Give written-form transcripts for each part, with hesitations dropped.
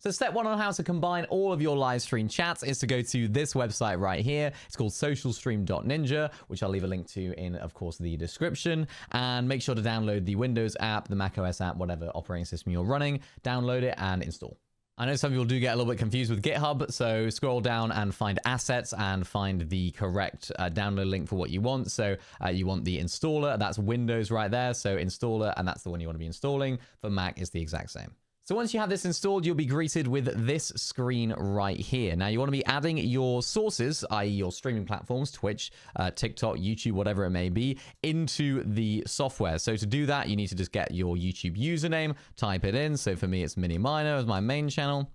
So step one on how to combine all of your live stream chats is to go to this website right here. It's called socialstream.ninja, which I'll leave a link to in, of course, the description. And make sure to download the Windows app, the macOS app, whatever operating system you're running. Download it and install. I know some people do get a little bit confused with GitHub, so scroll down and find assets and find the correct download link for what you want. So you want the installer, that's Windows right there. So installer, and that's the one you want to be installing. For Mac, it's the exact same. So once you have this installed, you'll be greeted with this screen right here. Now you want to be adding your sources, i.e. your streaming platforms, Twitch, TikTok, YouTube, whatever it may be, into the software. So to do that, you need to just get your YouTube username, type it in. So for me, it's Miniminer as my main channel,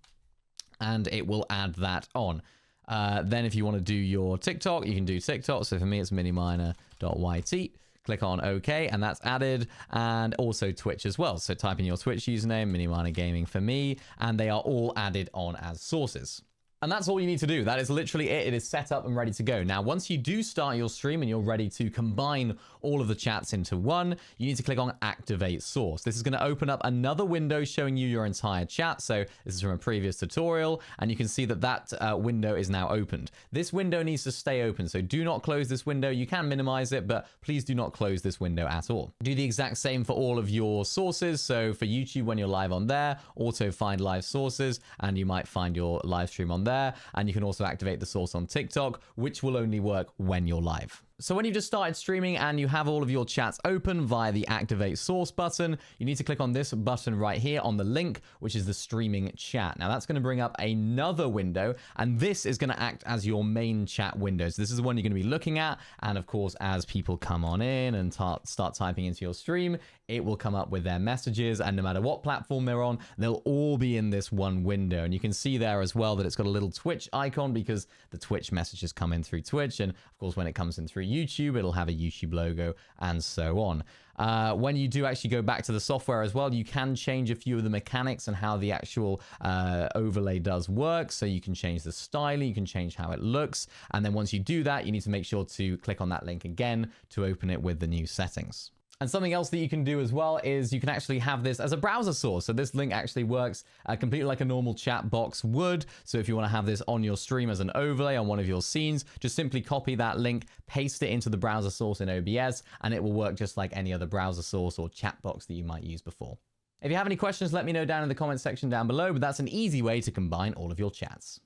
and it will add that on. Then if you want to do your TikTok, you can do TikTok. So for me, it's miniminer.yt. Click on OK, and that's added, and also Twitch as well. So type in your Twitch username, Miniminer Gaming for me, and they are all added on as sources. And that's all you need to do. That is literally it. It is set up and ready to go. Now, once you do start your stream and you're ready to combine all of the chats into one, you need to click on Activate Source. This is going to open up another window showing you your entire chat. So this is from a previous tutorial, and you can see that that window is now opened. This window needs to stay open, so do not close this window. You can minimize it, but please do not close this window at all. Do the exact same for all of your sources. So for YouTube, when you're live on there, auto find live sources, and you might find your live stream on there. And you can also activate the source on TikTok, which will only work when you're live. So when you've just started streaming and you have all of your chats open via the Activate Source button, you need to click on this button right here on the link, which is the streaming chat. Now that's going to bring up another window, and this is going to act as your main chat window. So this is the one you're going to be looking at. And of course, as people come on in and start typing into your stream, it will come up with their messages, and no matter what platform they're on, they'll all be in this one window. And you can see there as well that it's got a little Twitch icon because the Twitch messages come in through Twitch. And of course, when it comes in through YouTube, it'll have a YouTube logo and so on. When you do actually go back to the software as well, you can change a few of the mechanics and how the actual overlay does work. So you can change the styling, you can change how it looks. And then once you do that, you need to make sure to click on that link again to open it with the new settings. And something else that you can do as well is you can actually have this as a browser source. So this link actually works completely like a normal chat box would. So if you want to have this on your stream as an overlay on one of your scenes, just simply copy that link, paste it into the browser source in OBS, and it will work just like any other browser source or chat box that you might use before. If you have any questions, let me know down in the comment section down below, but that's an easy way to combine all of your chats.